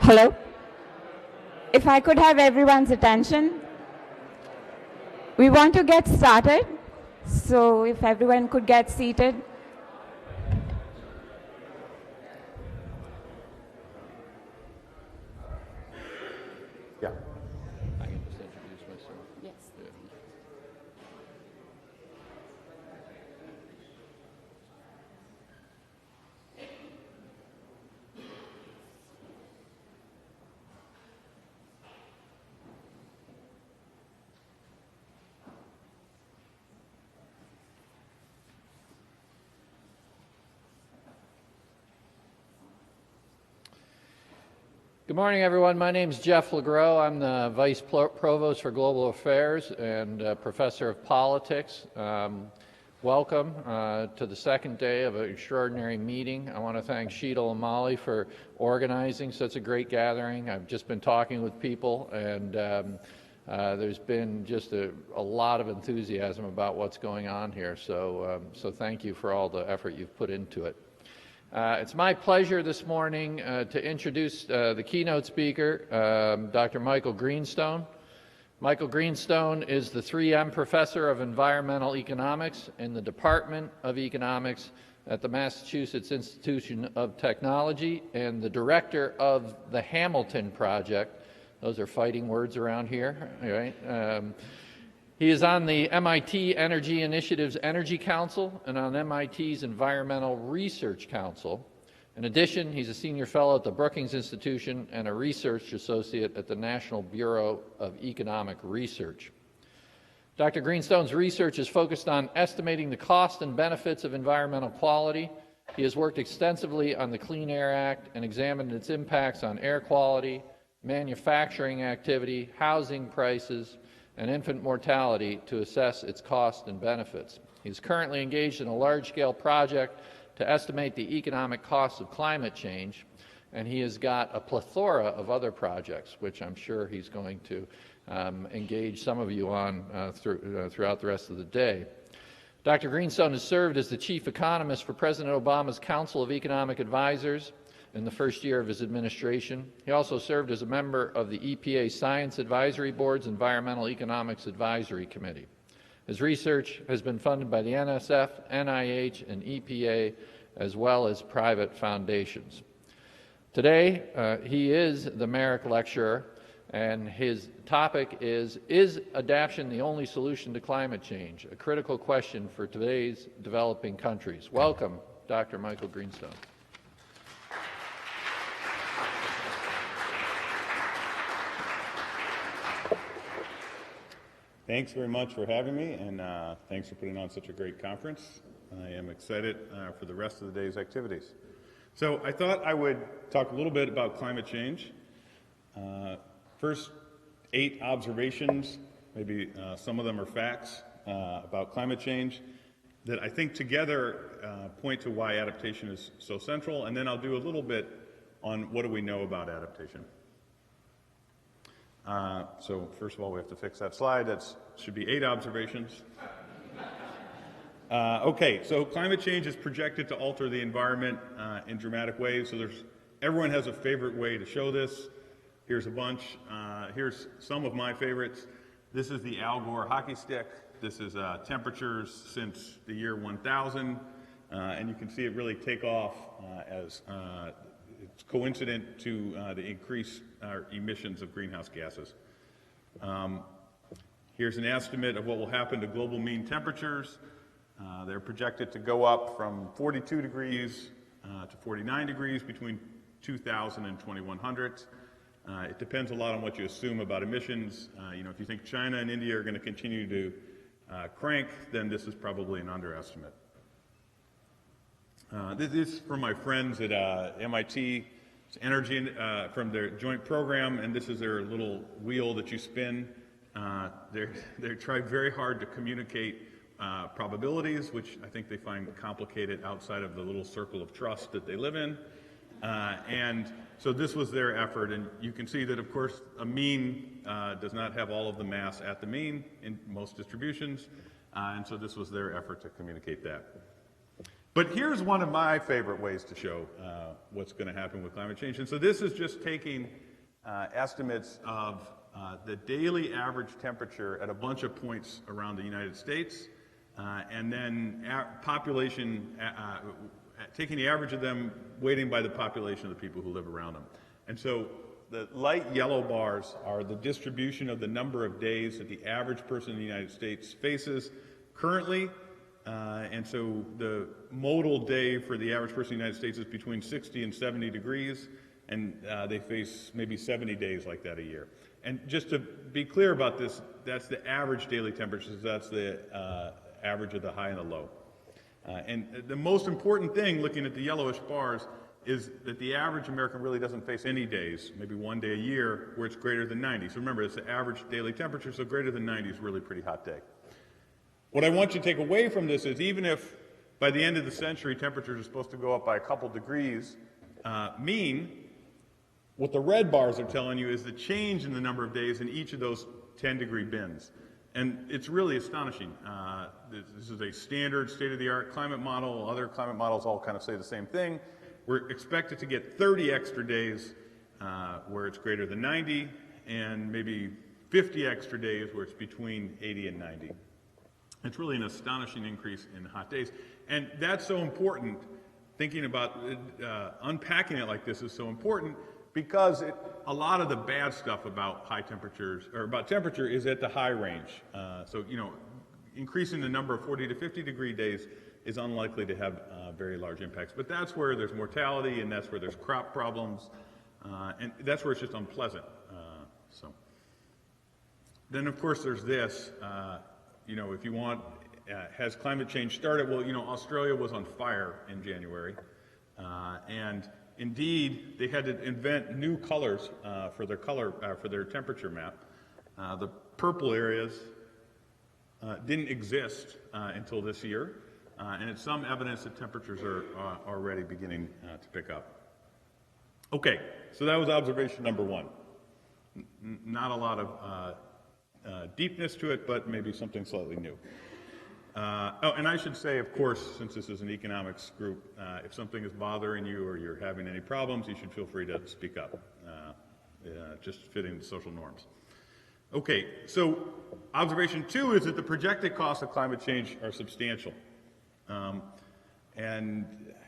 Hello? If I could have everyone's attention. We want to get started, so if everyone could get seated. Yeah. I can just introduce myself. Yes. Good morning, everyone. My name is Jeff Legro. I'm the Vice Provost for Global Affairs and Professor of Politics. Welcome to the second day of an extraordinary meeting. I want to thank Sheetal and Molly for organizing such a great gathering. I've just been talking with people, and there's been just a lot of enthusiasm about what's going on here. So thank you for all the effort you've put into it. It's my pleasure this morning to introduce the keynote speaker, Dr. Michael Greenstone. Michael Greenstone is the 3M Professor of Environmental Economics in the Department of Economics at the Massachusetts Institute of Technology and the Director of the Hamilton Project. Those are fighting words around here, right? He is on the MIT Energy Initiative's Energy Council and on MIT's Environmental Research Council. In addition, he's a senior fellow at the Brookings Institution and a research associate at the National Bureau of Economic Research. Dr. Greenstone's research is focused on estimating the cost and benefits of environmental quality. He has worked extensively on the Clean Air Act and examined its impacts on air quality, manufacturing activity, housing prices, and infant mortality to assess its costs and benefits. He's currently engaged in a large-scale project to estimate the economic costs of climate change, and he has got a plethora of other projects, which I'm sure he's going to engage some of you on throughout the rest of the day. Dr. Greenstone has served as the chief economist for President Obama's Council of Economic Advisors in the first year of his administration. He also served as a member of the EPA Science Advisory Board's Environmental Economics Advisory Committee. His research has been funded by the NSF, NIH, and EPA, as well as private foundations. Today, he is the Merrick Lecturer, and his topic is adaptation the only solution to climate change? A critical question for today's developing countries. Welcome, Dr. Michael Greenstone. Thanks very much for having me, and thanks for putting on such a great conference. I am excited for the rest of the day's activities. So I thought I would talk a little bit about climate change. First, 8 observations, maybe some of them are facts about climate change that I think together point to why adaptation is so central, and then I'll do a little bit on what do we know about adaptation. So first of all, we have to fix that slide. That should be 8 observations. Okay, so climate change is projected to alter the environment in dramatic ways. So everyone has a favorite way to show this. Here's a bunch. Here's some of my favorites. This is the Al Gore hockey stick. This is temperatures since the year 1000. And you can see it really take off as it's coincident to the increased emissions of greenhouse gases. Here's an estimate of what will happen to global mean temperatures. They're projected to go up from 42 degrees to 49 degrees between 2000 and 2100. It depends a lot on what you assume about emissions. If you think China and India are going to continue to crank, then this is probably an underestimate. This is from my friends at MIT. It's energy from their joint program, and this is their little wheel that you spin. They try very hard to communicate probabilities, which I think they find complicated outside of the little circle of trust that they live in. And so this was their effort, and you can see that, of course, a mean does not have all of the mass at the mean in most distributions, and so this was their effort to communicate that. But here's one of my favorite ways to show what's going to happen with climate change. And so this is just taking estimates of the daily average temperature at a bunch of points around the United States, and then population, taking the average of them, weighting by the population of the people who live around them. And so the light yellow bars are the distribution of the number of days that the average person in the United States faces currently. And so the modal day for the average person in the United States is between 60 and 70 degrees, and they face maybe 70 days like that a year. And just to be clear about this, that's the average daily temperatures, that's the average of the high and the low. And the most important thing, looking at the yellowish bars, is that the average American really doesn't face any days, maybe one day a year, where it's greater than 90. So remember, it's the average daily temperature, so greater than 90 is a really pretty hot day. What I want you to take away from this is even if by the end of the century temperatures are supposed to go up by a couple degrees what the red bars are telling you is the change in the number of days in each of those 10-degree bins. And it's really astonishing. This is a standard state-of-the-art climate model. Other climate models all kind of say the same thing. We're expected to get 30 extra days where it's greater than 90, and maybe 50 extra days where it's between 80 and 90. It's really an astonishing increase in hot days. And that's so important. Thinking about unpacking it like this is so important because a lot of the bad stuff about high temperatures, or about temperature, is at the high range. So, you know, increasing the number of 40 to 50 degree days is unlikely to have very large impacts. But that's where there's mortality, and that's where there's crop problems, and that's where it's just unpleasant. Then, of course, there's this. You know, if you want, has climate change started? Well, you know, Australia was on fire in January, and indeed, they had to invent new colors for their temperature map. The purple areas didn't exist until this year, and it's some evidence that temperatures are already beginning to pick up. Okay, so that was observation number one. Not a lot of deepness to it, but maybe something slightly new. Oh, and I should say, of course, since this is an economics group, if something is bothering you or you're having any problems, you should feel free to speak up, just fitting the social norms. Okay, so observation two is that the projected costs of climate change are substantial. And,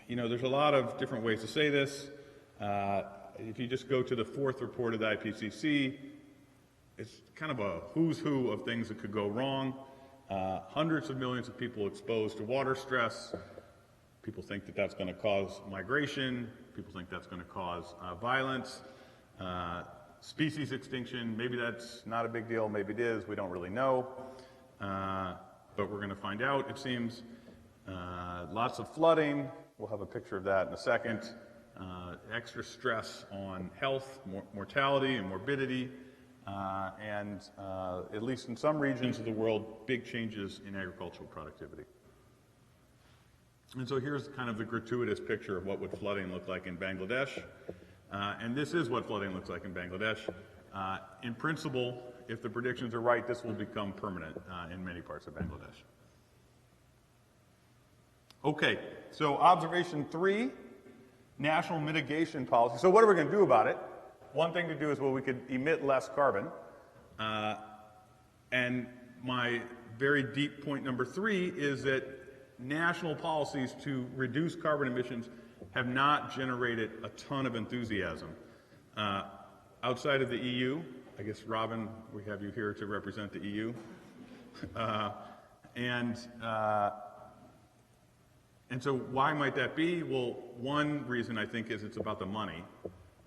you know, there's a lot of different ways to say this. If you just go to the fourth report of the IPCC, it's kind of a who's who of things that could go wrong. Hundreds of millions of people exposed to water stress. People think that that's going to cause migration. People think that's going to cause violence, species extinction. Maybe that's not a big deal. Maybe it is. We don't really know. But we're going to find out, it seems. Lots of flooding. We'll have a picture of that in a second. Extra stress on health, mortality, and morbidity. And at least in some regions of the world, big changes in agricultural productivity. And so here's kind of the gratuitous picture of what would flooding look like in Bangladesh. And this is what flooding looks like in Bangladesh. In principle, if the predictions are right, this will become permanent in many parts of Bangladesh. Okay, so observation three, national mitigation policy. So what are we going to do about it? One thing to do is, well, we could emit less carbon. And my very deep point number three is that national policies to reduce carbon emissions have not generated a ton of enthusiasm. Outside of the EU, I guess, Robin, we have you here to represent the EU. And so why might that be? Well, one reason I think is it's about the money.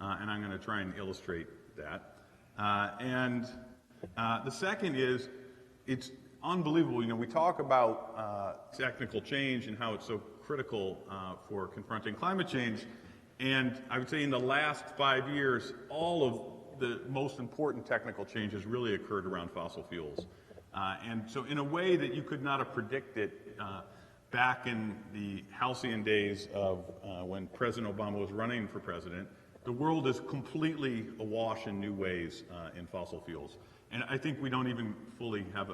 And I'm going to try and illustrate that. The second is, it's unbelievable. You know, we talk about technical change and how it's so critical for confronting climate change. And I would say in the last 5 years, all of the most important technical changes really occurred around fossil fuels. And so in a way that you could not have predicted back in the halcyon days of when President Obama was running for president, the world is completely awash in new ways in fossil fuels. And I think we don't even fully have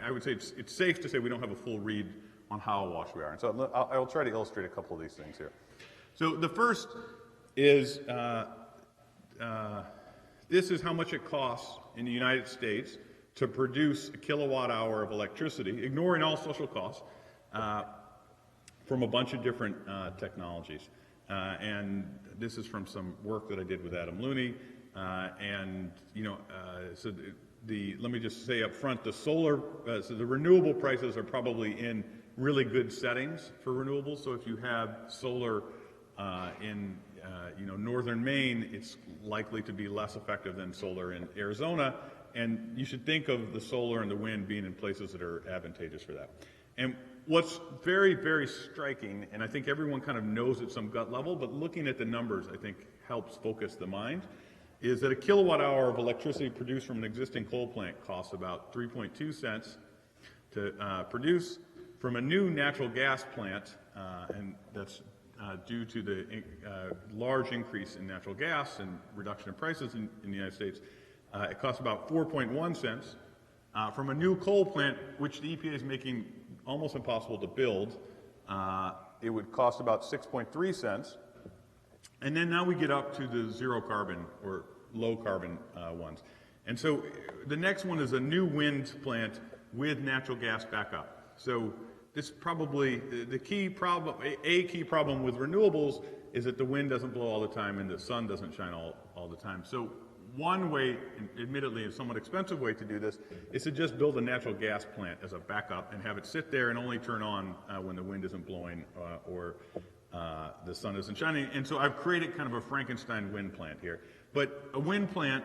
I would say it's safe to say we don't have a full read on how awash we are. And so I will try to illustrate a couple of these things here. So the first is, this is how much it costs in the United States to produce a kilowatt hour of electricity, ignoring all social costs, from a bunch of different technologies. And this is from some work that I did with Adam Looney. And, you know, so let me just say up front, the solar, so the renewable prices are probably in really good settings for renewables. So if you have solar in, you know, northern Maine, it's likely to be less effective than solar in Arizona. And you should think of the solar and the wind being in places that are advantageous for that. And what's very, very striking, and I think everyone kind of knows at some gut level, but looking at the numbers, I think helps focus the mind, is that a kilowatt hour of electricity produced from an existing coal plant costs about 3.2 cents to produce. From a new natural gas plant, and that's due to the large increase in natural gas and reduction in prices in the United States, it costs about 4.1 cents. From a new coal plant, which the EPA is making almost impossible to build, it would cost about 6.3 cents. And then now we get up to the zero carbon or low carbon ones. And so the next one is a new wind plant with natural gas backup. So this probably, the key problem, a key problem with renewables is that the wind doesn't blow all the time and the sun doesn't shine all the time. So one way, admittedly a somewhat expensive way to do this, is to just build a natural gas plant as a backup and have it sit there and only turn on when the wind isn't blowing or the sun isn't shining. And so I've created kind of a Frankenstein wind plant here. But a wind plant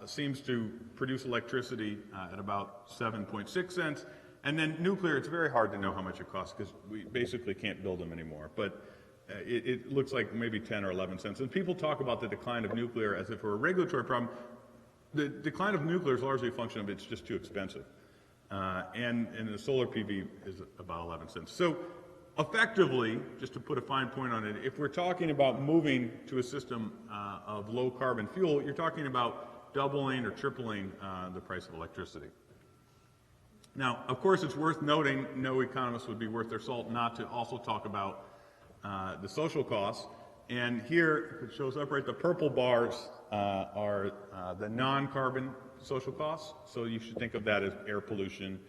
seems to produce electricity at about 7.6 cents. And then nuclear, it's very hard to know how much it costs because we basically can't build them anymore. But it looks like maybe 10 or 11 cents. And people talk about the decline of nuclear as if it were a regulatory problem. The decline of nuclear is largely a function of it's just too expensive. And the solar PV is about 11 cents. So effectively, just to put a fine point on it, if we're talking about moving to a system of low carbon fuel, you're talking about doubling or tripling the price of electricity. Now, of course, it's worth noting, no economist would be worth their salt not to also talk about the social costs. And here, it shows up right, the purple bars are the non-carbon social costs. So you should think of that as air pollution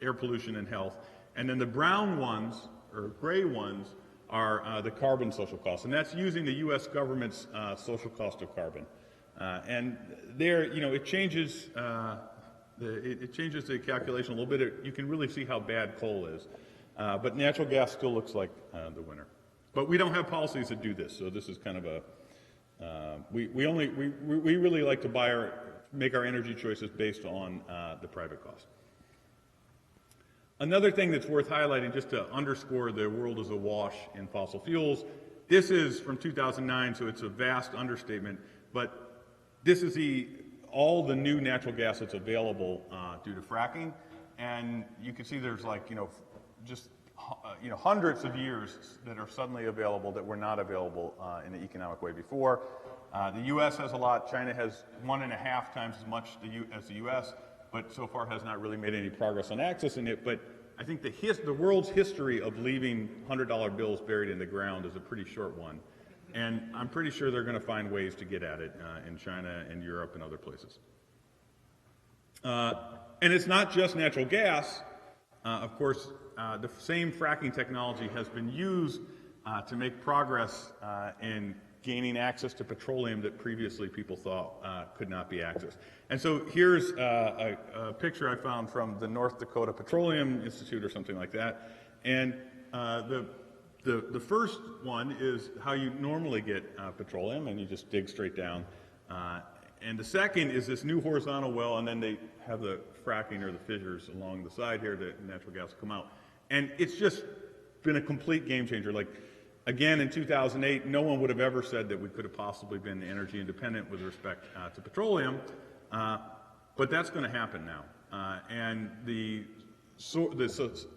air pollution and health. And then the brown ones, or gray ones, are the carbon social costs. And that's using the U.S. government's social cost of carbon. And there, you know, it changes the calculation a little bit. You can really see how bad coal is. But natural gas still looks like the winner. But we don't have policies that do this, so this is kind of a, we really like to make our energy choices based on the private cost. Another thing that's worth highlighting, just to underscore the world is awash in fossil fuels, this is from 2009, so it's a vast understatement, but this is all the new natural gas that's available due to fracking, and you can see there's like, hundreds of years that are suddenly available that were not available in an economic way before. The U.S. has a lot. China has 1.5 times as much as the U.S., but so far has not really made any progress on accessing it. But I think the world's history of leaving $100 bills buried in the ground is a pretty short one. And I'm pretty sure they're going to find ways to get at it in China and Europe and other places. And it's not just natural gas. Of course, the same fracking technology has been used to make progress in gaining access to petroleum that previously people thought could not be accessed. And so here's a picture I found from the North Dakota Petroleum Institute or something like that. And the first one is how you normally get petroleum, and you just dig straight down. And the second is this new horizontal well, and then they have the fracking or the fissures along the side here that natural gas will come out. And it's just been a complete game changer. Like, again, in 2008, no one would have ever said that we could have possibly been energy independent with respect to petroleum, but that's going to happen now. And the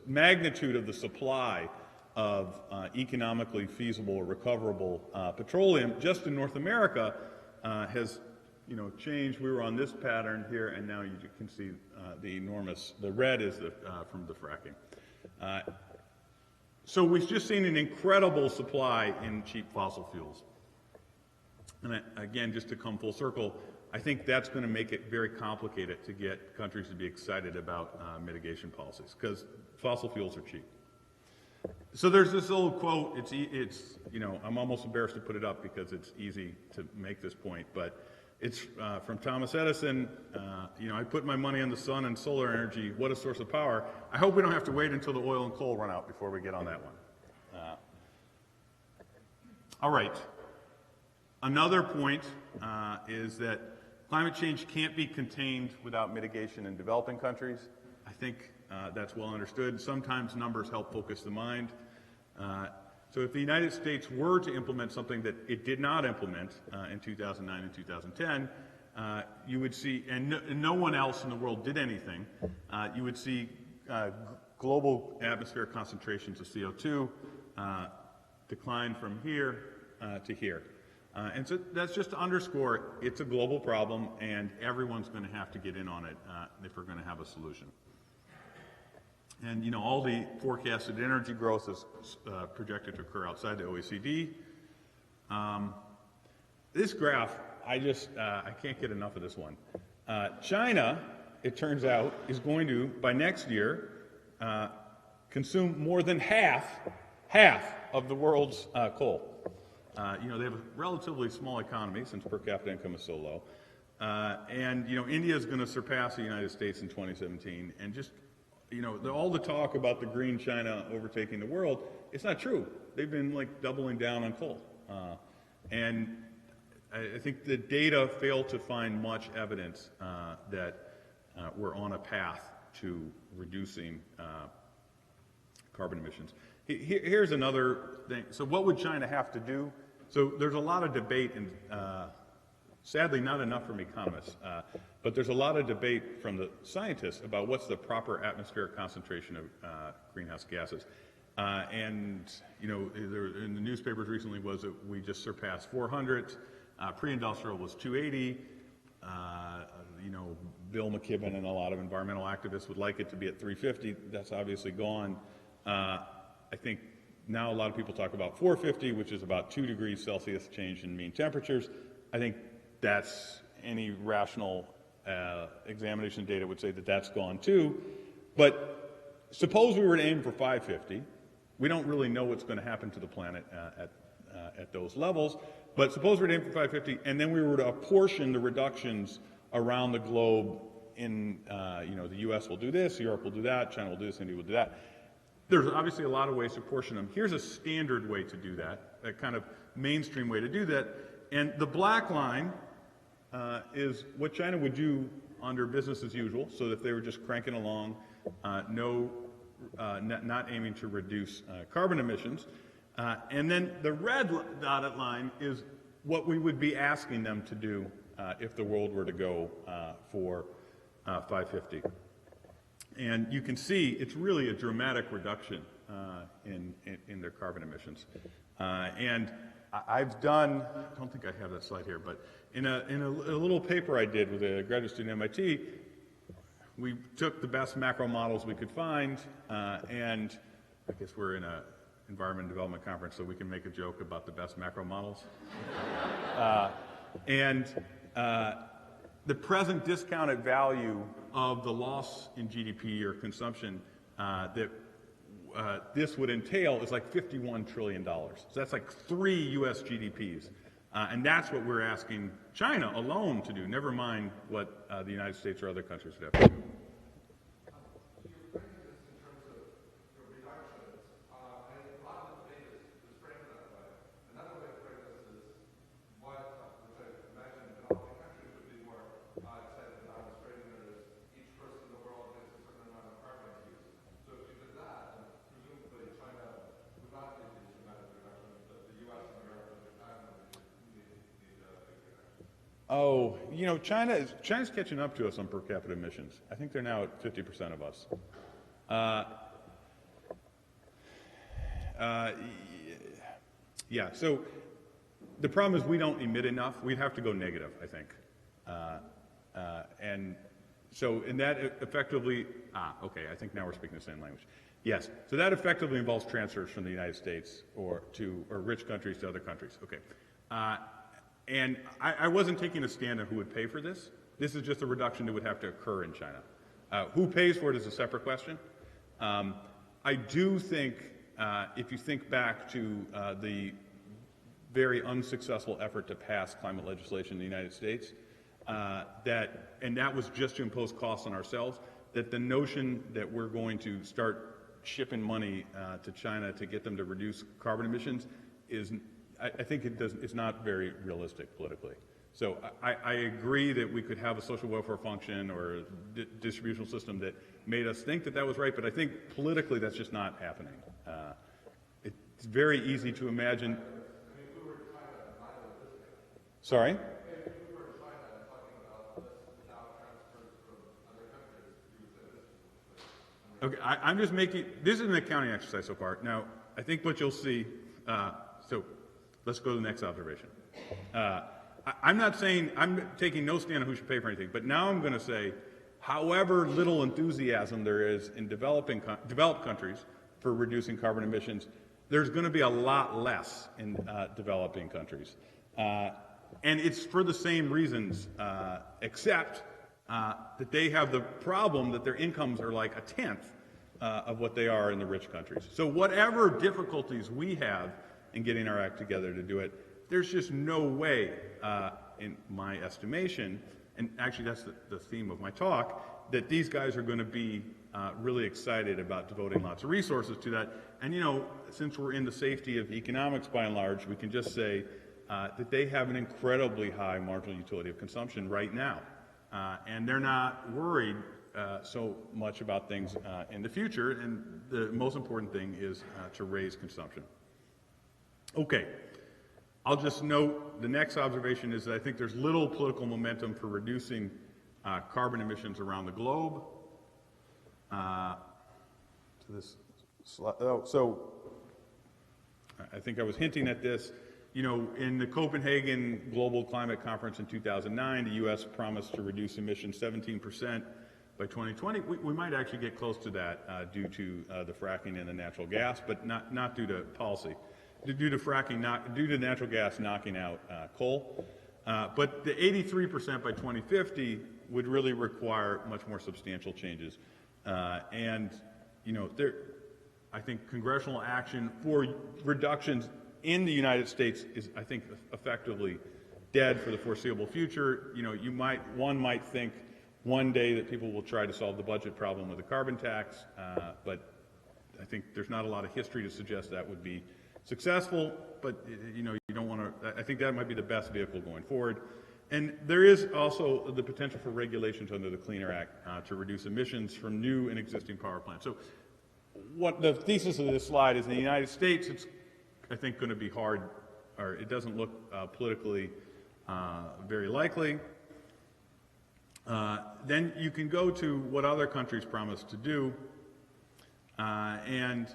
magnitude of the supply of economically feasible or recoverable petroleum just in North America has change. We were on this pattern here, and now you can see the red is from the fracking. So we've just seen an incredible supply in cheap fossil fuels. And again, just to come full circle, I think that's going to make it very complicated to get countries to be excited about mitigation policies, because fossil fuels are cheap. So there's this old quote, I'm almost embarrassed to put it up because it's easy to make this point, but it's from Thomas Edison. I put my money on the sun and solar energy. What a source of power. I hope we don't have to wait until the oil and coal run out before we get on that one. All right. Another point is that climate change can't be contained without mitigation in developing countries. I think that's well understood. Sometimes numbers help focus the mind. So if the United States were to implement something that it did not implement in 2009 and 2010, you would see, and no one else in the world did anything, you would see global atmospheric concentrations of CO2 decline from here to here. And so that's just to underscore it's a global problem, and everyone's going to have to get in on it if we're going to have a solution. And all the forecasted energy growth is projected to occur outside the OECD. This graph, I can't get enough of this one. China, it turns out, is going to, by next year, consume more than half of the world's coal. They have a relatively small economy since per capita income is so low. And India is going to surpass the United States in 2017, and just all the talk about the green China overtaking the world, it's not true. They've been doubling down on coal. And I think the data fail to find much evidence that we're on a path to reducing carbon emissions. Here's another thing. So what would China have to do? So there's a lot of debate, and sadly not enough from economists, but there's a lot of debate from the scientists about what's the proper atmospheric concentration of greenhouse gases. In the newspapers recently was that we just surpassed 400. Pre-industrial was 280. Bill McKibben and a lot of environmental activists would like it to be at 350. That's obviously gone. I think now a lot of people talk about 450, which is about 2 degrees Celsius change in mean temperatures. I think that's any rational examination of data would say that that's gone too. But suppose we were to aim for 550. We don't really know what's going to happen to the planet at those levels. But suppose we were to aim for 550, and then we were to apportion the reductions around the globe in, the U.S. will do this, Europe will do that, China will do this, India will do that. There's obviously a lot of ways to apportion them. Here's a standard way to do that, a kind of mainstream way to do that. And the black line is what China would do under business as usual, so that they were just cranking along, not aiming to reduce carbon emissions. And then the red dotted line is what we would be asking them to do if the world were to go for 550. And you can see it's really a dramatic reduction in their carbon emissions. And I've done, I don't think I have that slide here, but in a little paper I did with a graduate student at MIT, we took the best macro models we could find, and I guess we're in an environment development conference, so we can make a joke about the best macro models. The present discounted value of the loss in GDP or consumption that this would entail is like $51 trillion. So that's like 3 U.S. GDPs. And that's what we're asking China alone to do, never mind what the United States or other countries would have to do. Oh, China's catching up to us on per capita emissions. I think they're now at 50% of us. Yeah, so the problem is we don't emit enough. We'd have to go negative, I think. And so, and that effectively, okay, I think now we're speaking the same language. Yes, so that effectively involves transfers from the United States or rich countries to other countries. Okay. And I wasn't taking a stand on who would pay for this. This is just a reduction that would have to occur in China. Who pays for it is a separate question. I do think, if you think back to the very unsuccessful effort to pass climate legislation in the United States, and that was just to impose costs on ourselves, that the notion that we're going to start shipping money to China to get them to reduce carbon emissions is, I think it's not very realistic politically. So I agree that we could have a social welfare function or a distributional system that made us think that that was right, but I think politically that's just not happening. It's very easy to imagine. Sorry? Okay, I'm just making, this is an accounting exercise so far. Now, I think what you'll see, so let's go to the next observation. I'm not saying, I'm taking no stand on who should pay for anything, but now I'm going to say, however little enthusiasm there is in developed countries for reducing carbon emissions, there's going to be a lot less in developing countries. And it's for the same reasons, except that they have the problem that their incomes are like a tenth of what they are in the rich countries. So whatever difficulties we have in getting our act together to do it, there's just no way, in my estimation, and actually that's the theme of my talk, that these guys are going to be really excited about devoting lots of resources to that. And you know, since we're in the safety of economics by and large, we can just say that they have an incredibly high marginal utility of consumption right now. And they're not worried so much about things in the future, and the most important thing is to raise consumption. Okay, I'll just note the next observation is that I think there's little political momentum for reducing carbon emissions around the globe. To this slide, so I think I was hinting at this. You know, in the Copenhagen Global Climate Conference in 2009, the U.S. promised to reduce emissions 17% by 2020. We might actually get close to that due to the fracking and the natural gas, but not due to policy. Due to fracking, due to natural gas knocking out coal. But the 83% by 2050 would really require much more substantial changes. And, you know, I think congressional action for reductions in the United States is, I think, effectively dead for the foreseeable future. You know, one might think one day that people will try to solve the budget problem with a carbon tax, but I think there's not a lot of history to suggest that would be successful, but you know, you don't want to, I think that might be the best vehicle going forward. And there is also the potential for regulations under the Clean Air Act to reduce emissions from new and existing power plants. So what the thesis of this slide is, in the United States, it's, I think, going to be hard, or it doesn't look politically very likely. Then you can go to what other countries promise to do, and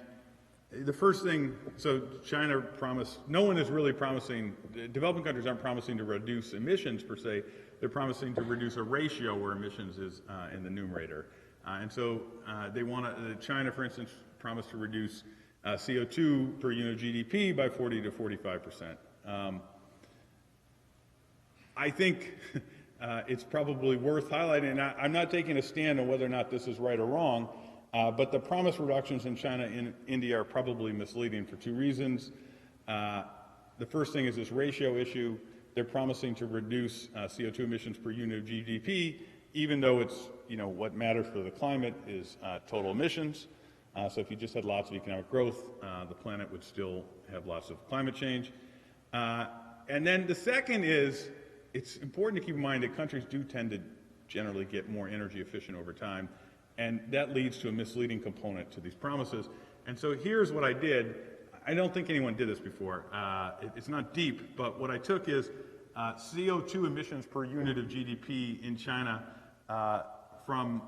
the first thing, so China promised, no one is really promising, developing countries aren't promising to reduce emissions per se, they're promising to reduce a ratio where emissions is in the numerator. And so they want to, China, for instance, promised to reduce CO2 per unit of GDP by 40 to 45%. I think it's probably worth highlighting, and I'm not taking a stand on whether or not this is right or wrong, but the promised reductions in China and India are probably misleading for two reasons. The first thing is this ratio issue. They're promising to reduce CO2 emissions per unit of GDP, even though it's, you know, what matters for the climate is total emissions. So if you just had lots of economic growth, the planet would still have lots of climate change. And then the second is, it's important to keep in mind that countries do tend to generally get more energy efficient over time, and that leads to a misleading component to these promises. And so here's what I did. I don't think anyone did this before. It's not deep, but what I took is CO2 emissions per unit of GDP in China from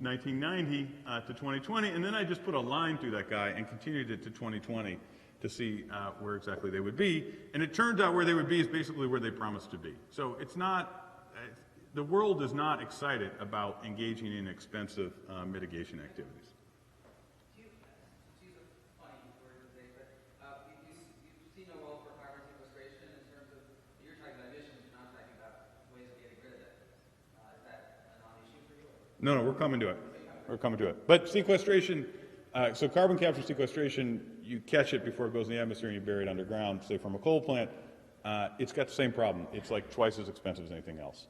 1990 to 2020, and then I just put a line through that guy and continued it to 2020 to see where exactly they would be. And it turns out where they would be is basically where they promised to be. So it's not, the world is not excited about engaging in expensive mitigation activities. No, we're coming to it. We're coming to it. But sequestration, so carbon capture sequestration, you catch it before it goes in the atmosphere and you bury it underground, say from a coal plant. It's got the same problem. It's like twice as expensive as anything else.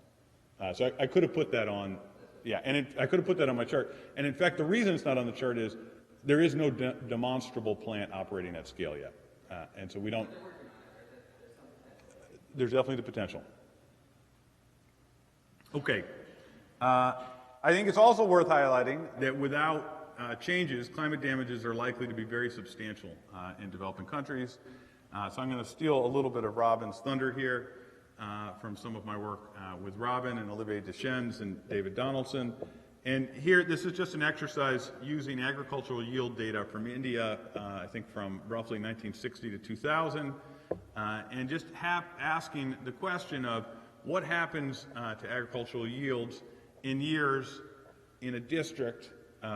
So I could have put that on, yeah, and I could have put that on my chart. And in fact, the reason it's not on the chart is there is no demonstrable plant operating at scale yet. And so we don't, there's definitely the potential. Okay. I think it's also worth highlighting that without changes, climate damages are likely to be very substantial in developing countries. So I'm going to steal a little bit of Robin's thunder here from some of my work with Robin and Olivier Deschênes and David Donaldson. And here, this is just an exercise using agricultural yield data from India, I think from roughly 1960 to 2000, and just asking the question of what happens to agricultural yields in years in a district.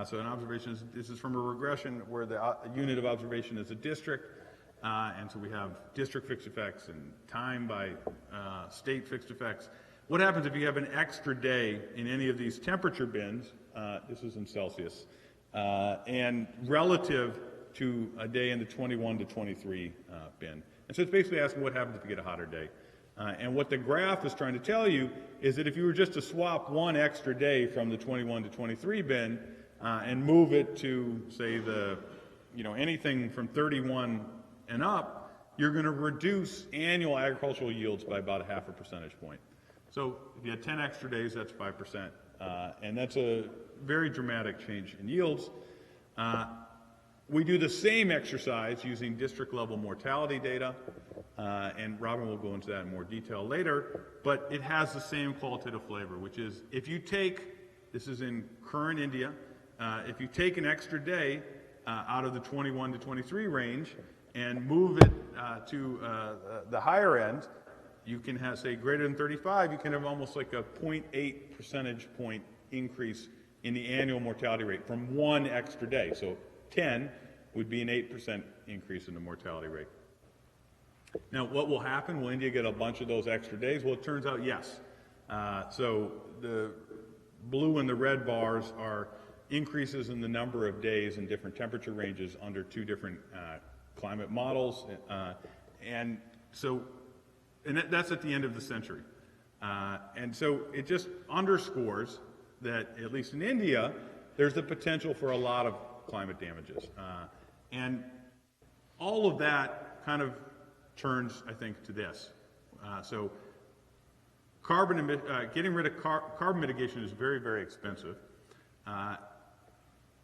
So an observation is, this is from a regression where the unit of observation is a district. And so we have district fixed effects and time by state fixed effects. What happens if you have an extra day in any of these temperature bins, this is in Celsius, and relative to a day in the 21 to 23 bin. And so it's basically asking what happens if you get a hotter day. And what the graph is trying to tell you is that if you were just to swap one extra day from the 21 to 23 bin and move it to, say, the, anything from 31 and up, you're going to reduce annual agricultural yields by about 0.5 percentage point. So if you had 10 extra days, that's 5%. And that's a very dramatic change in yields. We do the same exercise using district-level mortality data, and Robin will go into that in more detail later, but it has the same qualitative flavor, which is if you take, this is in current India, if you take an extra day out of the 21 to 23 range and move it to the higher end, you can have, say, greater than 35, you can have almost like a 0.8 percentage point increase in the annual mortality rate from one extra day. So 10 would be an 8% increase in the mortality rate. Now, what will happen? Will India get a bunch of those extra days? Well, it turns out yes. So the blue and the red bars are increases in the number of days in different temperature ranges under two different climate models. And that's at the end of the century. And so it just underscores that, at least in India, there's the potential for a lot of climate damages. And all of that kind of turns, I think, to this. So getting rid of carbon mitigation is very, very expensive.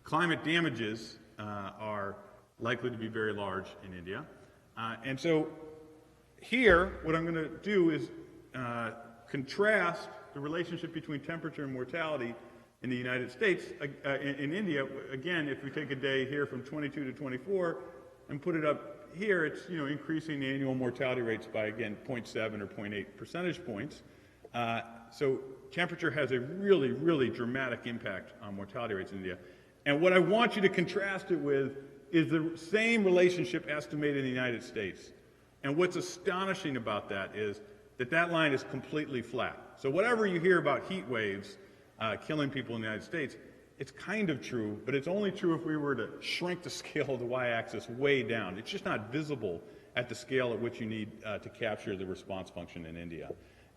Climate damages are likely to be very large in India. And so here, what I'm going to do is contrast the relationship between temperature and mortality in the United States. In India, again, if we take a day here from 22 to 24 and put it up here, it's increasing the annual mortality rates by, again, 0.7 or 0.8 percentage points. So temperature has a really, really dramatic impact on mortality rates in India. And what I want you to contrast it with is the same relationship estimated in the United States. And what's astonishing about that is that line is completely flat. So whatever you hear about heat waves killing people in the United States, it's kind of true, but it's only true if we were to shrink the scale of the y-axis way down. It's just not visible at the scale at which you need to capture the response function in India.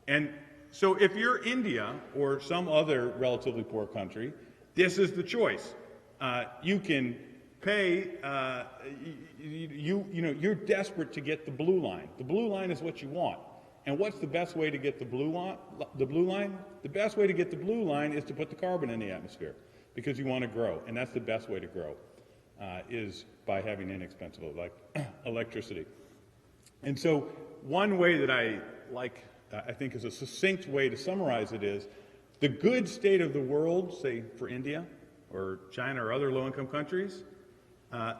And so if you're India or some other relatively poor country, this is the choice. You can pay, you're desperate to get the blue line. The blue line is what you want. And what's the best way to get the blue line? The best way to get the blue line is to put the carbon in the atmosphere because you want to grow. And that's the best way to grow, is by having inexpensive electricity. And so one way that I think is a succinct way to summarize it is the good state of the world, say for India or China or other low-income countries,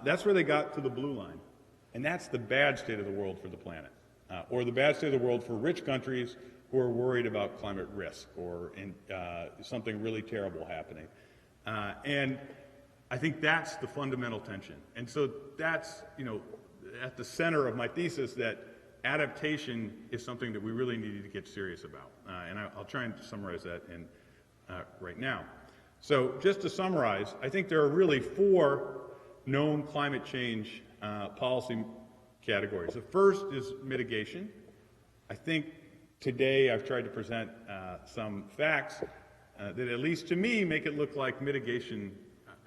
that's where they got to the blue line. And that's the bad state of the world for the planet, or the bad state of the world for rich countries who are worried about climate risk or something really terrible happening. And I think that's the fundamental tension. And so that's, at the center of my thesis, that adaptation is something that we really need to get serious about. And I'll try and summarize that right now. So just to summarize, I think there are really 4 known climate change policy categories. The first is mitigation. I think today I've tried to present some facts that, at least to me, make it look like mitigation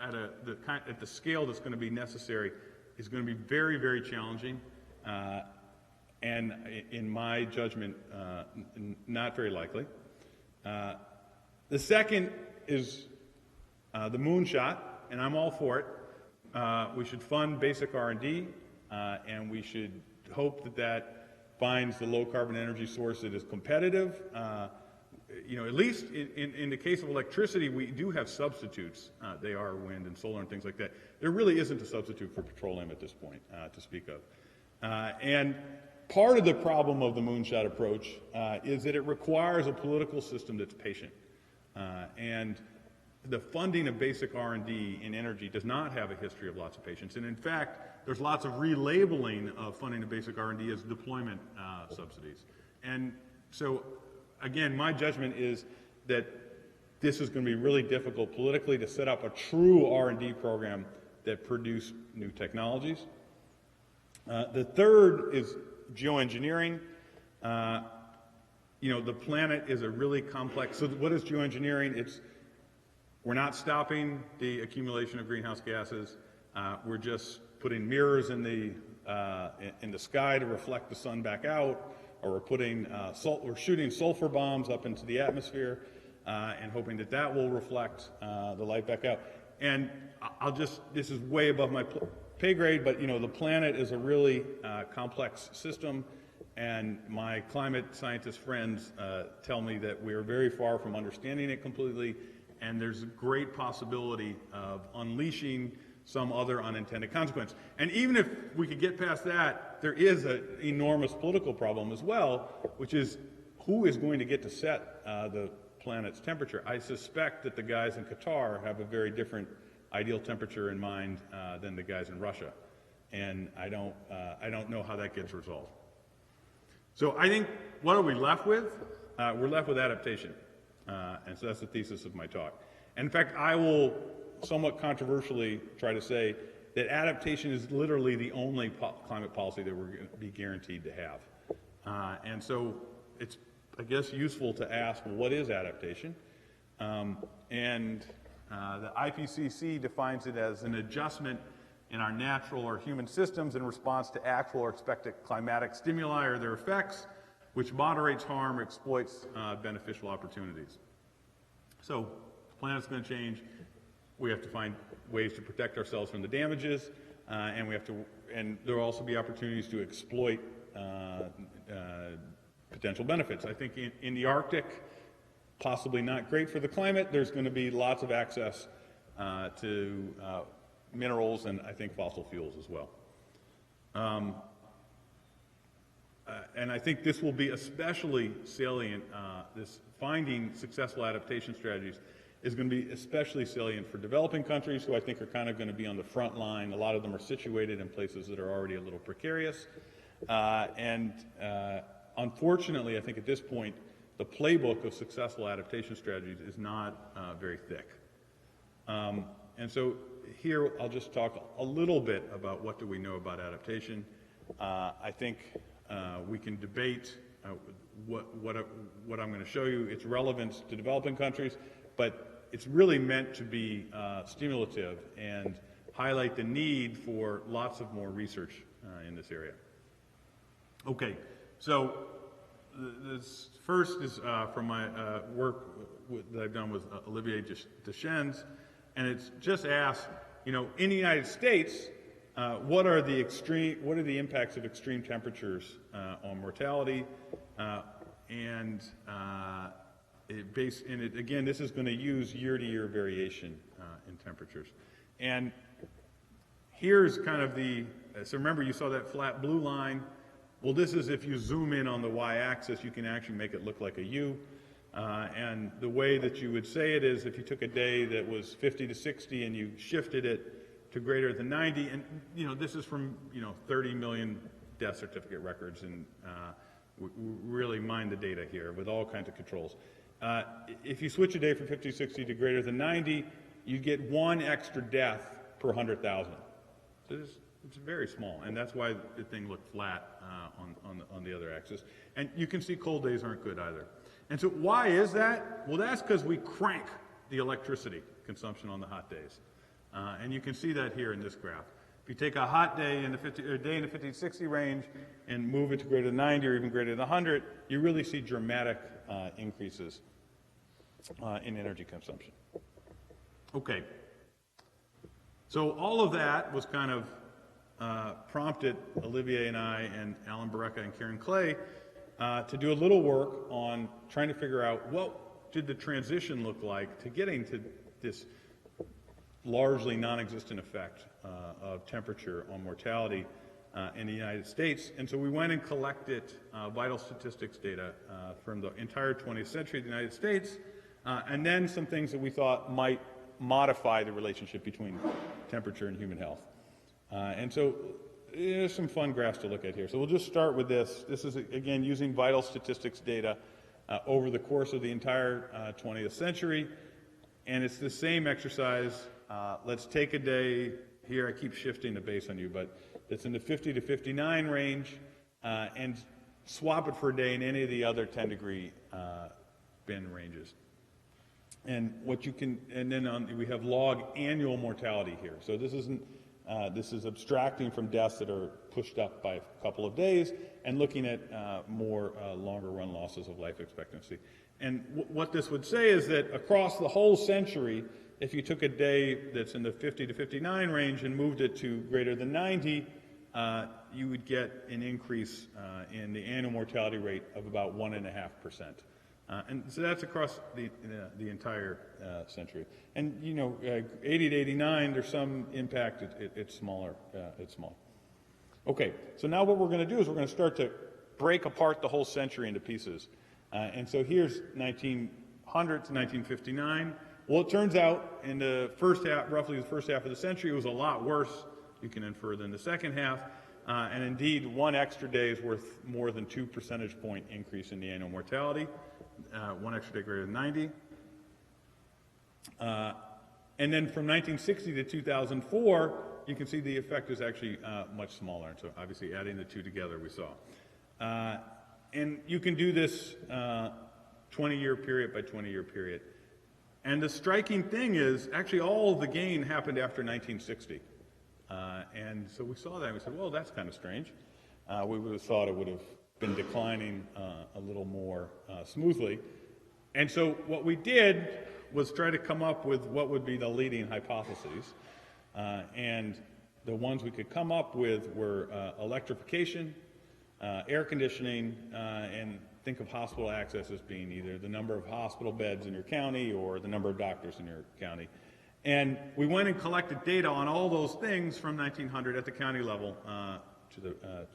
at the scale that's going to be necessary is going to be very, very challenging, and in my judgment, not very likely. The second is the moonshot, and I'm all for it. We should fund basic R&D, and we should hope that finds the low-carbon energy source that is competitive. At least in the case of electricity, we do have substitutes. They are wind and solar and things like that. There really isn't a substitute for petroleum at this point to speak of. And part of the problem of the moonshot approach is that it requires a political system that's patient. And the funding of basic R&D in energy does not have a history of lots of patience. And in fact, there's lots of relabeling of funding of basic R&D as deployment subsidies. And so, again, my judgment is that this is going to be really difficult politically to set up a true R&D program that produce new technologies. The third is geoengineering. The planet is a really complex. So what is geoengineering? We're not stopping the accumulation of greenhouse gases. We're just putting mirrors in the sky to reflect the sun back out, or we're shooting sulfur bombs up into the atmosphere and hoping that will reflect the light back out. And this is way above my pay grade, but the planet is a really complex system, and my climate scientist friends tell me that we are very far from understanding it completely, and there's a great possibility of unleashing some other unintended consequence. And even if we could get past that, there is an enormous political problem as well, which is who is going to get to set the planet's temperature. I suspect that the guys in Qatar have a very different ideal temperature in mind than the guys in Russia, and I don't know how that gets resolved. So I think, what are we left with? We're left with adaptation. And so that's the thesis of my talk. And in fact, I will somewhat controversially try to say that adaptation is literally the only climate policy that we're going to be guaranteed to have. And so it's, I guess, useful to ask, well, what is adaptation? The IPCC defines it as an adjustment in our natural or human systems in response to actual or expected climatic stimuli or their effects, which moderates harm or exploits beneficial opportunities. So the planet's going to change. We have to find ways to protect ourselves from the damages, and there will also be opportunities to exploit potential benefits. I think in the Arctic, possibly not great for the climate. There's going to be lots of access to minerals and, I think, fossil fuels as well. And I think this will be especially salient, this finding successful adaptation strategies is going to be especially salient for developing countries who I think are kind of going to be on the front line. A lot of them are situated in places that are already a little precarious. Unfortunately, I think at this point, the playbook of successful adaptation strategies is not very thick. And so here I'll just talk a little bit about what do we know about adaptation. I think we can debate what I'm going to show you, its relevance to developing countries, but it's really meant to be stimulative and highlight the need for lots of more research in this area. Okay, so this first is from my work that I've done with Olivier Deschênes, and it's just asked, in the United States, what are the impacts of extreme temperatures on mortality? Again, this is going to use year-to-year variation in temperatures. And Here's kind of so remember you saw that flat blue line. Well, this is if you zoom in on the y-axis, you can actually make it look like a U. And the way that you would say it is if you took a day that was 50 to 60 and you shifted it to greater than 90, and this is from 30 million death certificate records, and we really mine the data here with all kinds of controls. If you switch a day from 50 to 60 to greater than 90, you get 1 extra death per 100,000. So it's very small, and that's why the thing looked flat on the other axis. And you can see cold days aren't good either. And so why is that? Well, that's because we crank the electricity consumption on the hot days. And you can see that here in this graph. If you take a hot day in the 50 to 60 range and move it to greater than 90 or even greater than 100, you really see dramatic increases in energy consumption. Okay. So all of that was kind of prompted Olivier and I and Alan Barreca and Karen Clay to do a little work on trying to figure out what did the transition look like to getting to this largely non-existent effect of temperature on mortality in the United States. And so we went and collected vital statistics data from the entire 20th century of the United States, and then some things that we thought might modify the relationship between temperature and human health. And so there's some fun graphs to look at here. So we'll just start with this. This is, again, using vital statistics data over the course of the entire 20th century. And it's the same exercise. Let's take a day here. I keep shifting the base on you, but it's in the 50 to 59 range, and swap it for a day in any of the other 10-degree bin ranges. And what you can, and then we have log annual mortality here. So this isn't, this is abstracting from deaths that are pushed up by a couple of days and looking at more longer run losses of life expectancy. And what this would say is that across the whole century, if you took a day that's in the 50 to 59 range and moved it to greater than 90, you would get an increase in the annual mortality rate of about 1.5%. And so that's across the entire century. And 80 to 89, there's some impact. It's smaller. It's small. Okay, so now what we're going to do is we're going to start to break apart the whole century into pieces. And so here's 1900 to 1959. Well, it turns out in the first half, roughly the first half of the century, it was a lot worse, you can infer, than the second half. And indeed, 1 extra day is worth more than 2 percentage point increase in the annual mortality. 1 extra day greater than 90. And then from 1960 to 2004, you can see the effect is actually much smaller. And so obviously adding the two together, we saw. And you can do this 20-year period by 20-year period. And the striking thing is, actually all of the gain happened after 1960. And so we saw that and we said, well, that's kind of strange. We would have thought it would have been declining a little more smoothly. And so what we did was try to come up with what would be the leading hypotheses. And the ones we could come up with were electrification, air conditioning, and think of hospital access as being either the number of hospital beds in your county or the number of doctors in your county. And we went and collected data on all those things from 1900 at the county level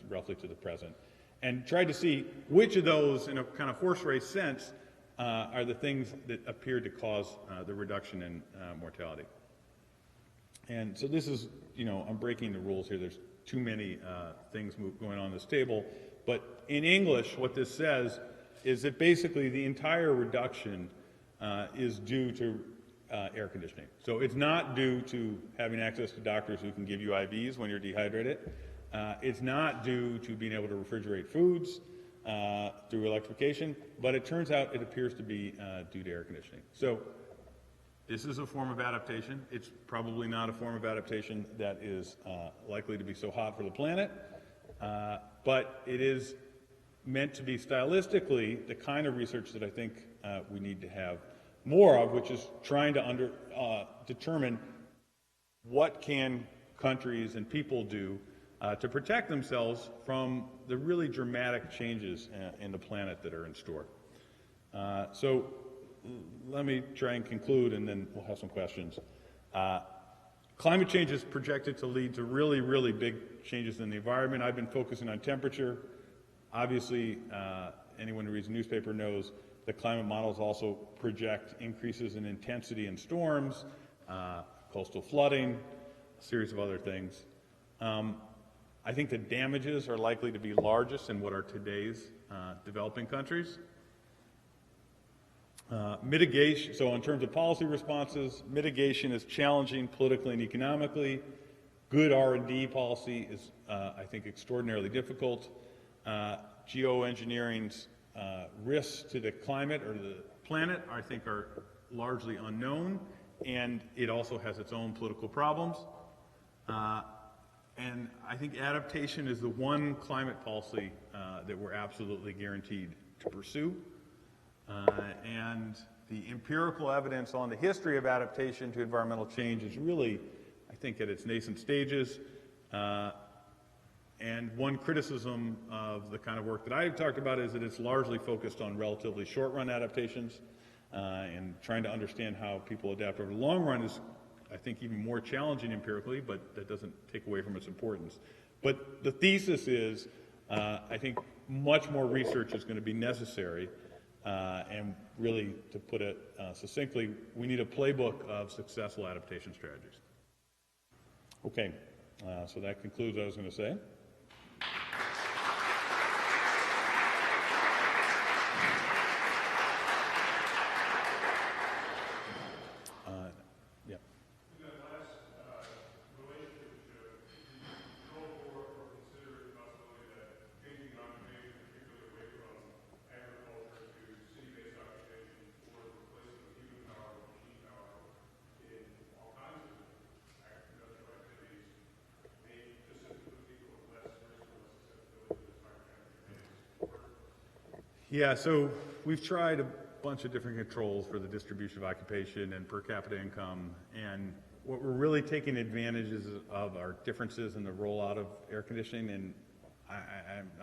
roughly to the present, and tried to see which of those, in a kind of horse race sense, are the things that appeared to cause the reduction in mortality. And so this is, I'm breaking the rules here. There's too many things going on this table. But in English, what this says is that basically the entire reduction is due to air conditioning. So it's not due to having access to doctors who can give you IVs when you're dehydrated. It's not due to being able to refrigerate foods through electrification, but it turns out it appears to be due to air conditioning. So this is a form of adaptation. It's probably not a form of adaptation that is likely to be so hot for the planet, but it is meant to be stylistically the kind of research that I think we need to have more of, which is trying to determine what can countries and people do to protect themselves from the really dramatic changes in the planet that are in store. So let me try and conclude, and then we'll have some questions. Climate change is projected to lead to really, really big changes in the environment. I've been focusing on temperature. Obviously, anyone who reads the newspaper knows the climate models also project increases in intensity in storms, coastal flooding, a series of other things. I think the damages are likely to be largest in what are today's developing countries. Mitigation, so in terms of policy responses, mitigation is challenging politically and economically. Good R&D policy is, I think, extraordinarily difficult. Geoengineering's risks to the climate or the planet, I think, are largely unknown, and it also has its own political problems. And I think adaptation is the one climate policy that we're absolutely guaranteed to pursue. And the empirical evidence on the history of adaptation to environmental change is really, I think, at its nascent stages. And one criticism of the kind of work that I've talked about is that it's largely focused on relatively short-run adaptations, and trying to understand how people adapt over the long run is, I think, even more challenging empirically, but that doesn't take away from its importance. But the thesis is, I think much more research is going to be necessary, and really, to put it succinctly, we need a playbook of successful adaptation strategies. Okay, so that concludes what I was going to say. Yeah, so we've tried a bunch of different controls for the distribution of occupation and per capita income, and what we're really taking advantage of are differences in the rollout of air conditioning, and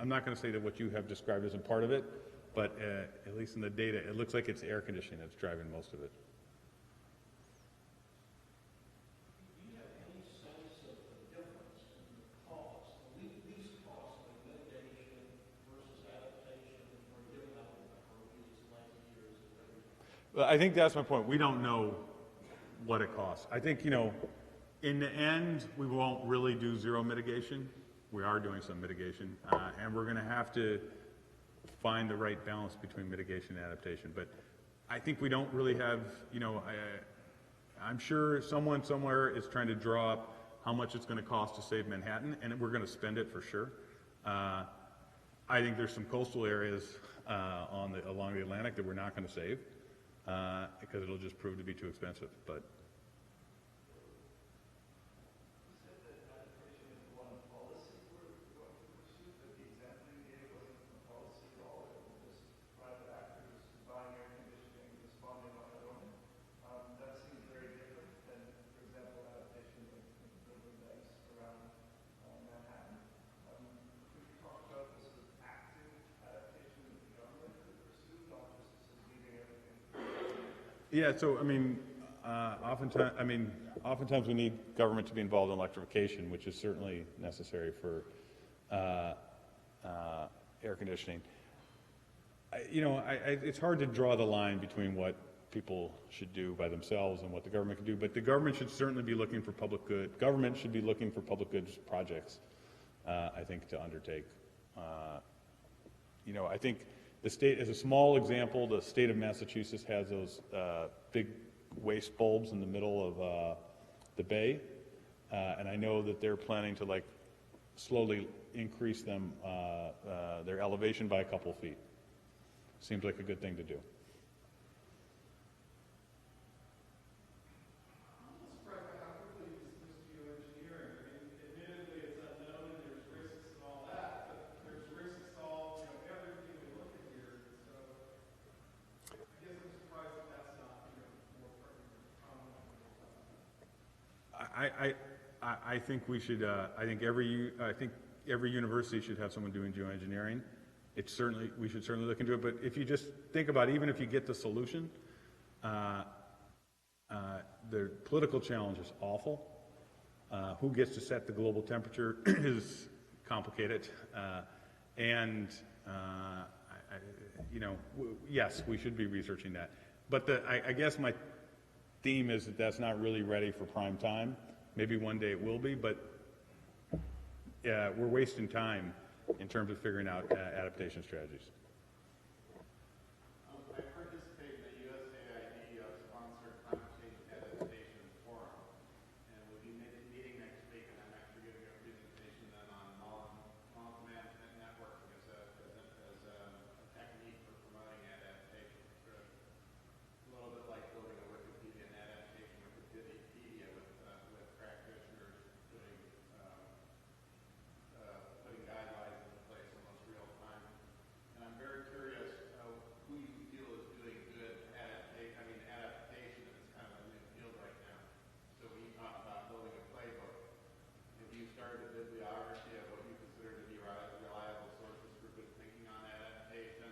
I'm not going to say that what you have described isn't part of it, but at least in the data, it looks like it's air conditioning that's driving most of it. Well, I think that's my point. We don't know what it costs. I think, in the end, we won't really do zero mitigation. We are doing some mitigation, and we're going to have to find the right balance between mitigation and adaptation. But I think we don't really have, I'm sure someone somewhere is trying to draw up how much it's going to cost to save Manhattan, and we're going to spend it for sure. I think there's some coastal areas along the Atlantic that we're not going to save. Because it'll just prove to be too expensive. But yeah, so oftentimes we need government to be involved in electrification, which is certainly necessary for air conditioning. It's hard to draw the line between what people should do by themselves and what the government can do, but the government should certainly be looking for public good. Government should be looking for public goods projects, I think, to undertake. I think the state, as a small example, the state of Massachusetts has those big waste bulbs in the middle of the bay, and I know that they're planning to slowly increase them, their elevation by a couple feet. Seems like a good thing to do. I think we should. I think every university should have someone doing geoengineering. We should certainly look into it. But if you just think about, even if you get the solution, the political challenge is awful, Who gets to set the global temperature is complicated. Yes, we should be researching that. But I guess my theme is that that's not really ready for prime time. Maybe one day it will be, but we're wasting time in terms of figuring out adaptation strategies. I participate in the USAID sponsored climate change adaptation forum, and we'll be meeting next week, and I'm actually giving a presentation then on knowledge management networking as a technique for promoting adaptation. Sort of a little bit like building a Wikipedia and adaptation Wikipedia with practitioners putting guidelines into place almost real time. And I'm very curious who you feel is doing good adaptation is kind of a new field right now. So when you talk about building a playbook, have you started a bibliography of what you consider to be reliable sources for good thinking on adaptation?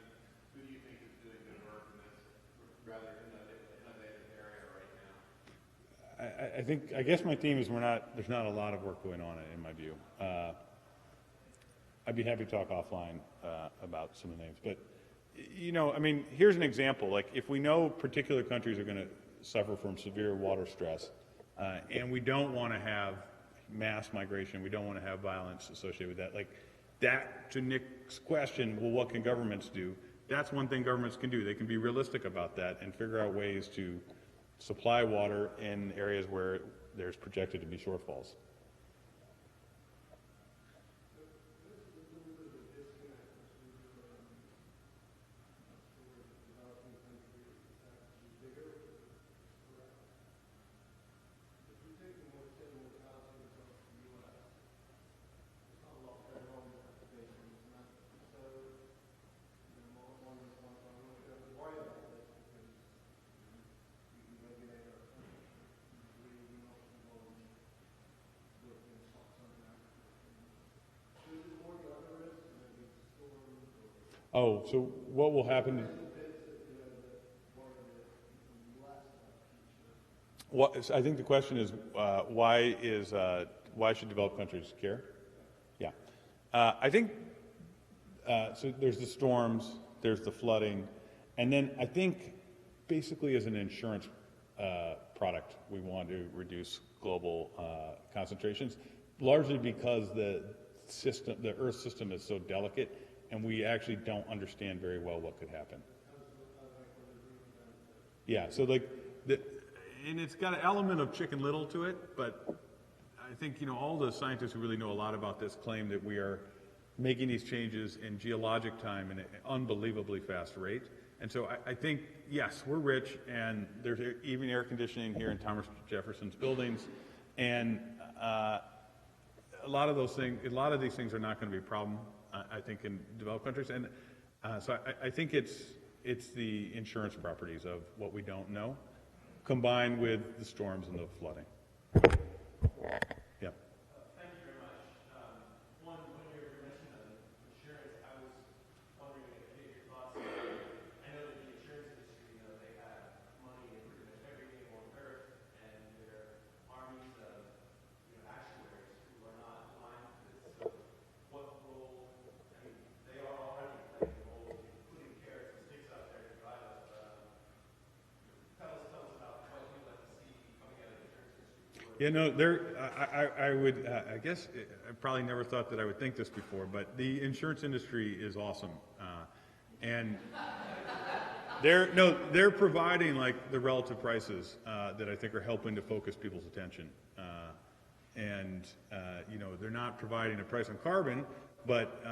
Who do you think is doing good work in this rather innovative area right now? I guess my theme is there's not a lot of work going on in my view. I'd be happy to talk offline about some of the names, but here's an example. Like if we know particular countries are going to suffer from severe water stress, and we don't want to have mass migration, we don't want to have violence associated with that. Like that, to Nick's question, well, what can governments do? That's one thing governments can do. They can be realistic about that and figure out ways to supply water in areas where there's projected to be shortfalls. Oh, so what will happen? I think the question is why should developed countries care? Yeah, I think so. There's the storms, there's the flooding, and then I think basically as an insurance product, we want to reduce global concentrations, largely because the Earth system is so delicate. And we actually don't understand very well what could happen. Yeah, so and it's got an element of Chicken Little to it, but I think all the scientists who really know a lot about this claim that we are making these changes in geologic time at an unbelievably fast rate. And so I think, yes, we're rich, and there's even air conditioning here in Thomas Jefferson's buildings, and a lot of these things are not going to be a problem. I think in developed countries, and so I think it's the insurance properties of what we don't know, combined with the storms and the flooding. Yeah. Thank you very much. When you were mentioning insurance, I was wondering if you get your thoughts on it. I know that the insurance industry, they have money in pretty much everything on Earth, and there are armies of actuaries who are not aligned to this. So what role? They are already playing a role in putting carrots and sticks out there to drive us. Tell us about what you'd like to see coming out of the insurance industry. Yeah, no, I guess I probably never thought that I would think this before, but the insurance industry is awesome. And they're providing like the relative prices that I think are helping to focus people's attention. They're not providing a price on carbon, but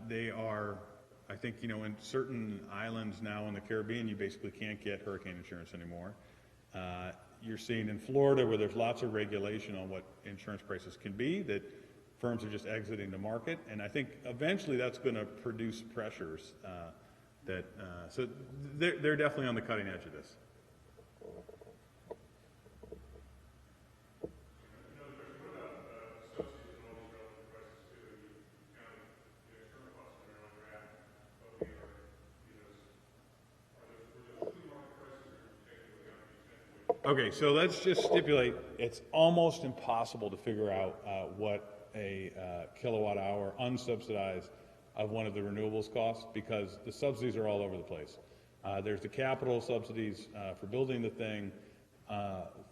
they are, I think, in certain islands now in the Caribbean, you basically can't get hurricane insurance anymore. You're seeing in Florida where there's lots of regulation on what insurance prices can be, that firms are just exiting the market. And I think eventually that's going to produce pressures so they're definitely on the cutting edge of this. Okay, so let's just stipulate it's almost impossible to figure out what a kilowatt hour unsubsidized of one of the renewables costs, because the subsidies are all over the place. There's the capital subsidies for building the thing.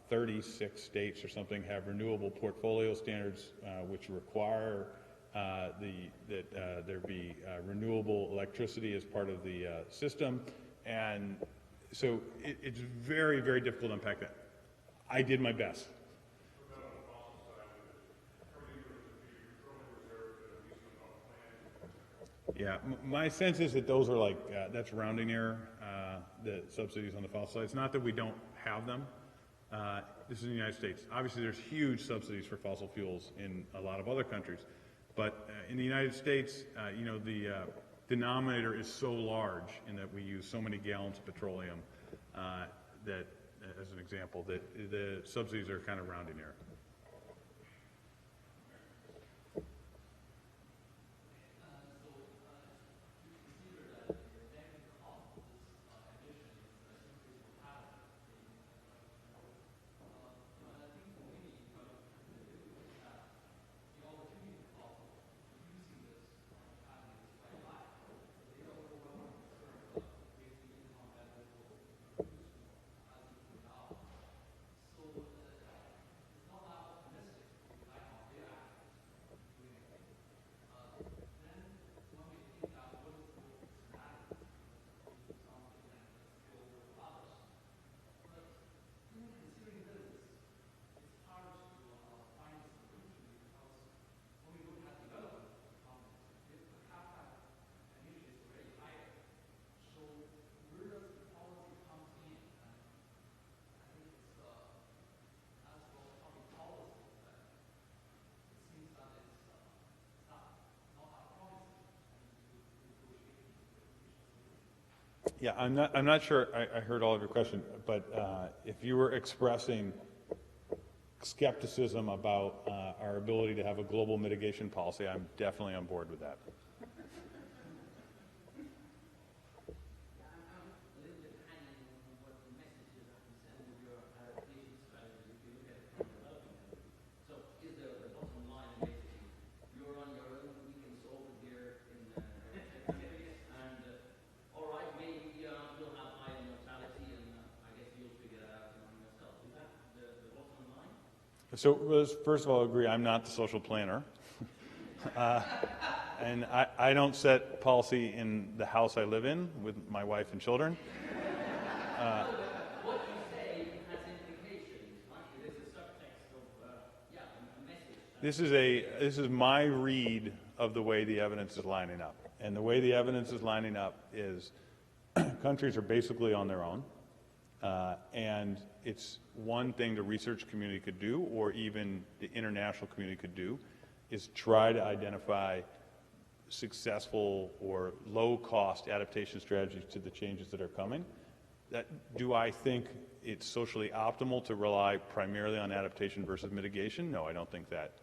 36 states or something have renewable portfolio standards which require that there be renewable electricity as part of the system. And so it's very, very difficult to unpack that. I did my best. Yeah, my sense is that those are like, that's rounding error, the subsidies on the fossil side. It's not that we don't have them. This is in the United States. Obviously, there's huge subsidies for fossil fuels in a lot of other countries. But in the United States, you know, the denominator is so large in that we use so many gallons of petroleum that, as an example, that the subsidies are kind of rounding error. Yeah, I'm not sure I heard all of your question, but if you were expressing skepticism about our ability to have a global mitigation policy, I'm definitely on board with that. So first of all, I agree, I'm not the social planner. And I don't set policy in the house I live in with my wife and children. What you say has implications, right? There's a subtext of, a message. This is my read of the way the evidence is lining up. And the way the evidence is lining up is countries are basically on their own. And it's one thing the research community could do, or even the international community could do, is try to identify successful or low-cost adaptation strategies to the changes that are coming. Do I think it's socially optimal to rely primarily on adaptation versus mitigation? No, I don't think that.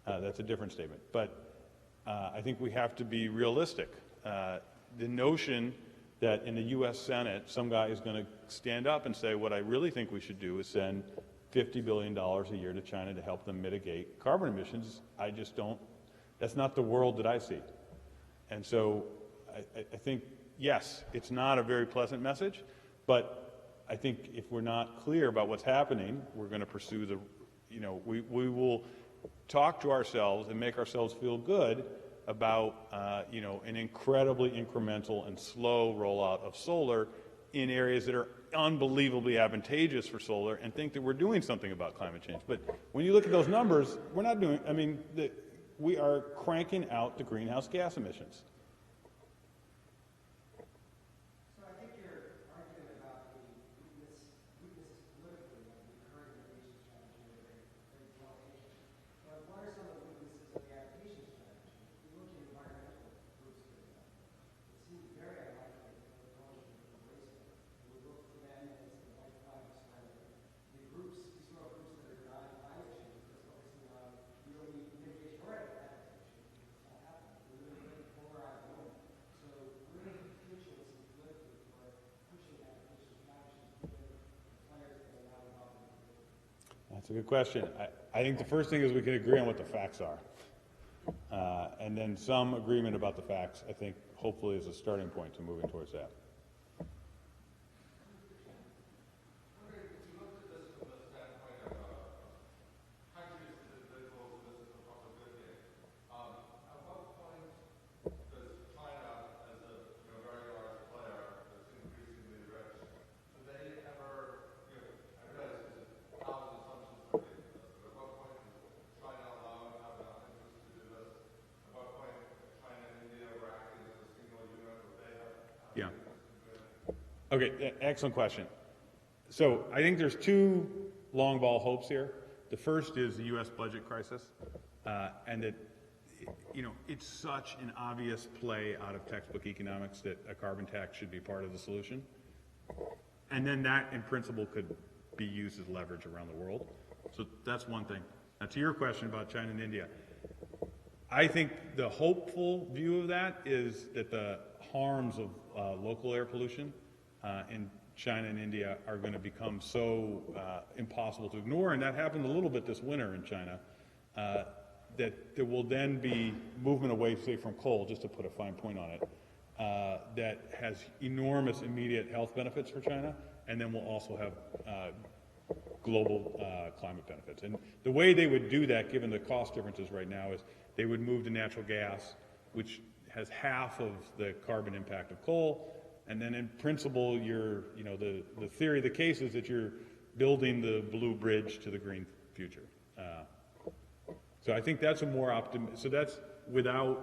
That's a different statement. But I think we have to be realistic. The notion that in the U.S. Senate, some guy is going to stand up and say, what I really think we should do is send $50 billion a year to China to help them mitigate carbon emissions. I just don't, that's not the world that I see. And so I think, yes, it's not a very pleasant message, but I think if we're not clear about what's happening, we're going to pursue the, we will talk to ourselves and make ourselves feel good about, an incredibly incremental and slow rollout of solar in areas that are unbelievably advantageous for solar, and think that we're doing something about climate change. But when you look at those numbers, we're not doing, we are cranking out the greenhouse gas emissions. So I think your argument about the weaknesses politically of the current mitigation strategy are very well taken. But what are some of the weaknesses of the adaptation strategy? If you look at environmental groups, for example, it seems very unlikely that the coalition would embrace it. We look for them as the white flag surrender. The groups, these sort of groups that are denying climate change are focusing on you don't need mitigation or adaptation. It's not happening. We really polarized That's a good question. I think the first thing is we can agree on what the facts are. And then some agreement about the facts, I think, hopefully is a starting point to moving towards that. Yeah. Okay, excellent question. So I think there's two long ball hopes here. The first is the U.S. budget crisis, and that, you know, it's such an obvious play out of textbook economics that a carbon tax should be part of the solution. And then that, in principle, could be used as leverage around the world. So that's one thing. Now, to your question about China and India, I think the hopeful view of that is that the harms of local air pollution in China and India are going to become so impossible to ignore, and that happened a little bit this winter in China, that there will then be movement away, say, from coal, just to put a fine point on it, that has enormous immediate health benefits for China, and then will also have global climate benefits. And the way they would do that, given the cost differences right now, is they would move to natural gas, which has half of the carbon impact of coal, and then in principle, the theory of the case is that you're building the blue bridge to the green future. So I think that's a more so that's without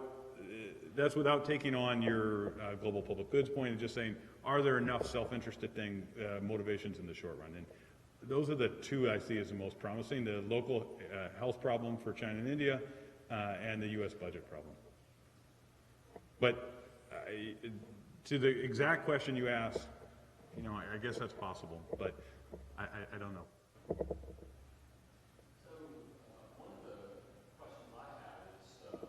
taking on your global public goods point and just saying, are there enough self-interested motivations in the short run? And those are the two I see as the most promising: the local health problem for China and India, and the U.S. budget problem. But to the exact question you asked, you know, I guess that's possible, but I don't know. So one of the questions I have is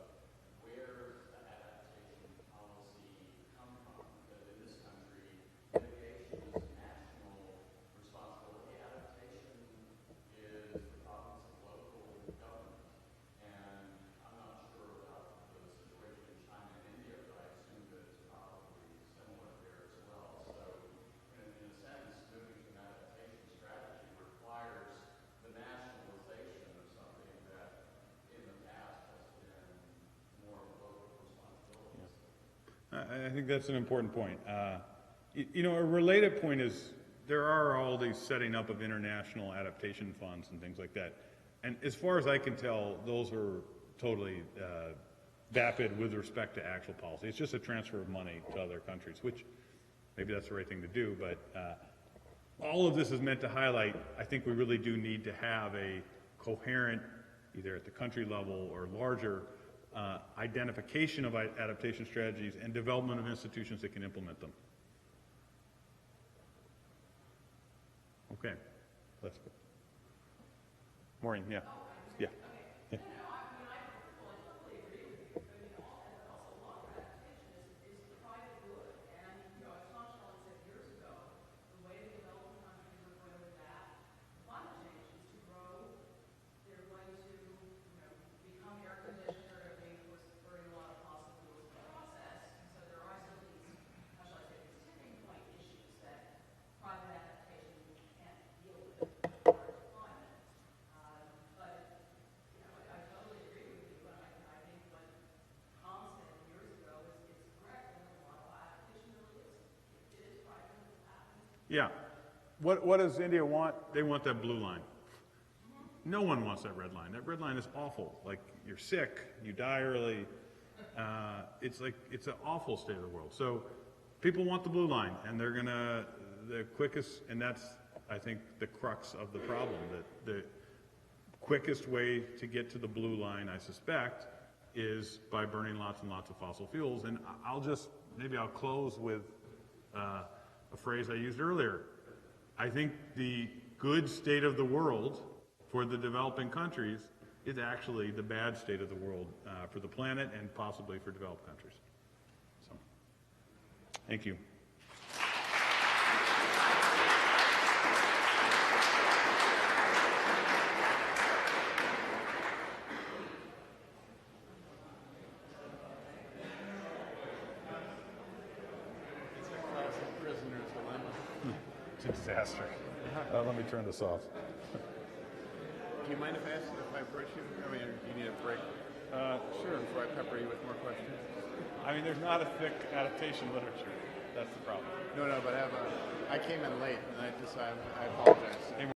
where does the adaptation policy come from? Because in this country, mitigation is a national responsibility. Adaptation is the province of local government. And I'm not sure about the situation in China and India, but I assume that it's probably similar there as well. So in a sense, moving to an adaptation strategy requires the nationalization of something that in the past has been more of a local responsibility. I think that's an important point. You know, a related point is there are all these setting up of international adaptation funds and things like that. And as far as I can tell, those are totally vapid with respect to actual policy. It's just a transfer of money to other countries, which maybe that's the right thing to do, but all of this is meant to highlight, I think we really do need to have a coherent, either at the country level or larger, identification of adaptation strategies and development of institutions that can implement them. Okay, let's go. Maureen, yeah. Yeah. Yeah. Yeah. What does India want? They want that blue line. No one wants that red line. That red line is awful. Like, you're sick, you die early. It's an awful state of the world. So people want the blue line, and they're gonna, the quickest, and that's, I think, the crux of the problem, that the quickest way to get to the blue line, I suspect, is by burning lots and lots of fossil fuels. And maybe I'll close with a phrase I used earlier. I think the good state of the world for the developing countries is actually the bad state of the world for the planet and possibly for developed countries. So, thank you. fantastic. Let me turn this off. Do you mind if I approach you? I mean, you need a break Sure. before I pepper you with more questions? I mean, there's not a thick adaptation literature. That's the problem. No, but I came in late, and I apologize.